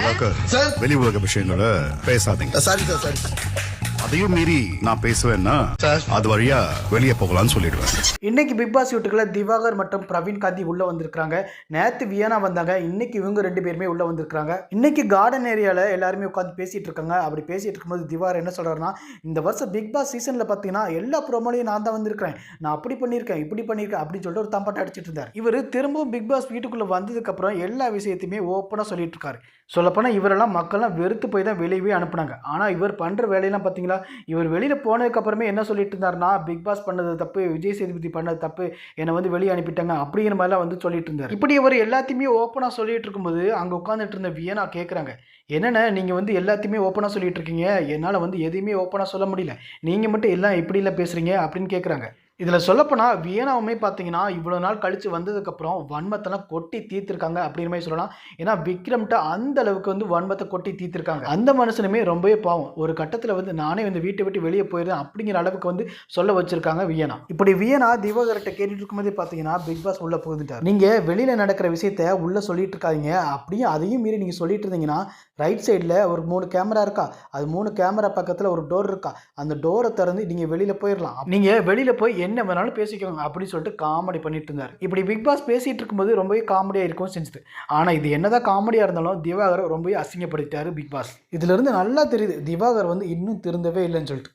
Sir வெளி உலக விஷயங்களை பேசாதீங்க. சாரி சார் சாரி அதையும் மீறி நான் பேசுவேன்னா அது வழியா வெளியே போகலாம்னு சொல்லிடுவேன். இன்னைக்கு பிக் பாஸ் வீட்டுக்குள்ள திவாகர் மற்றும் பிரவீன் காந்தி உள்ள வந்திருக்காங்க. நேத்து வியனா வந்தாங்க. இன்னைக்கு இவங்க 2 பேருமே உள்ள வந்திருக்காங்க. இன்னைக்கு கார்டன் ஏரியால எல்லாருமே உட்காந்து பேசிட்டு இருக்காங்க. அப்படி பேசிட்டு இருக்கும்போது திவாகர் என்ன சொல்றாருன்னா, இந்த வருஷம் பிக் பாஸ் சீசன்ல பாத்தீங்கன்னா எல்லா ப்ரோமோலையும் நான் தான் வந்திருக்கேன், நான் அப்படி பண்ணியிருக்கேன் இப்படி பண்ணியிருக்கேன் அப்படின்னு சொல்லிட்டு ஒரு தம்பாட்ட அடிச்சிட்டு இருந்தார். இவர் திரும்பவும் பிக் பாஸ் வீட்டுக்குள்ள வந்ததுக்கு அப்புறம் எல்லா விஷயத்தையுமே ஓப்பனா சொல்லிட்டு இருக்காரு. சொல்லப்போனா இவரெல்லாம் மக்கள்லாம் வெறுத்து போய் தான் வெளியவே அனுப்புனாங்க. ஆனா இவர் பண்ற வேலையெல்லாம் பாத்தீங்களா, இவர் வெளியில போனதுக்கு அப்புறமே என்ன சொல்லிட்டு இருந்தாருன்னா, பிக் பாஸ் பண்ணது தப்பு, விஜய் சேதுபதி பண்ணது தப்பு, என்னை வந்து வெளியே அனுப்பிட்டாங்க அப்படிங்கிற மாதிரிலாம் வந்து சொல்லிட்டு இருந்தார். இப்படி இவர் எல்லாத்தையுமே ஓப்பனா சொல்லிட்டு இருக்கும்போது அங்க உட்காந்துட்டு இருந்த வியனா கேட்குறாங்க, என்னென்ன நீங்கள் வந்து எல்லாத்தையுமே ஓப்பனாக சொல்லிட்டு இருக்கீங்க, என்னால் வந்து எதையுமே ஓப்பனாக சொல்ல முடியல, நீங்கள் மட்டும் எல்லாம் எப்படி இல்லை பேசுகிறீங்க அப்படின்னு கேட்குறாங்க. இதில் சொல்லப்போனால் வியனாவுமே பார்த்தீங்கன்னா இவ்வளோ நாள் கழித்து வந்ததுக்கப்புறம் வன்மத்தெல்லாம் கொட்டி தீர்த்திருக்காங்க அப்படிங்கிற மாதிரி சொல்லலாம். ஏன்னா விக்ரம்கிட்ட அந்த அளவுக்கு வந்து வன்மத்தை கொட்டி தீர்த்திருக்காங்க. அந்த மனுஷனுமே ரொம்பவே பாவம். ஒரு கட்டத்தில் வந்து நானே வந்து வீட்டை விட்டு வெளியே போயிருந்தேன் அப்படிங்கிற அளவுக்கு வந்து சொல்ல வச்சிருக்காங்க வியனா. இப்படி வியனா திவாகர்கிட்ட கேட்டுட்டு இருக்கும்போதே பார்த்தீங்கன்னா பிக் பாஸ் உள்ள புகுந்துட்டார். நீங்கள் வெளியில் நடக்கிற விஷயத்த உள்ளே சொல்லிட்டு இருக்காதீங்க, அப்படியே அதையும் மீறி நீங்கள் சொல்லிட்டு இருந்தீங்கன்னா ரைட் சைடில் ஒரு 3 கேமரா இருக்கா, அது 3 கேமரா பக்கத்தில் ஒரு டோர் இருக்கா, அந்த டோரை திறந்து நீங்கள் வெளியில் போயிடலாம், நீங்கள் வெளியில் போய் என்ன வேணாலும் பேசிக்கோங்க அப்படின்னு சொல்லிட்டு காமெடி பண்ணிட்டு இருந்தார். இப்படி பிக் பாஸ் பேசிட்டு இருக்கும்போது ரொம்பவே காமெடியாக இருக்கும் செஞ்சது. ஆனால் இது என்னதான் காமெடியாக இருந்தாலும் திவாகர் ரொம்பவே அசிங்கப்படுத்திட்டாரு பிக் பாஸ். இதுல இருந்து நல்லா தெரியுது திவாகர் வந்து இன்னும் திருந்தவே இல்லைன்னு சொல்லிட்டு.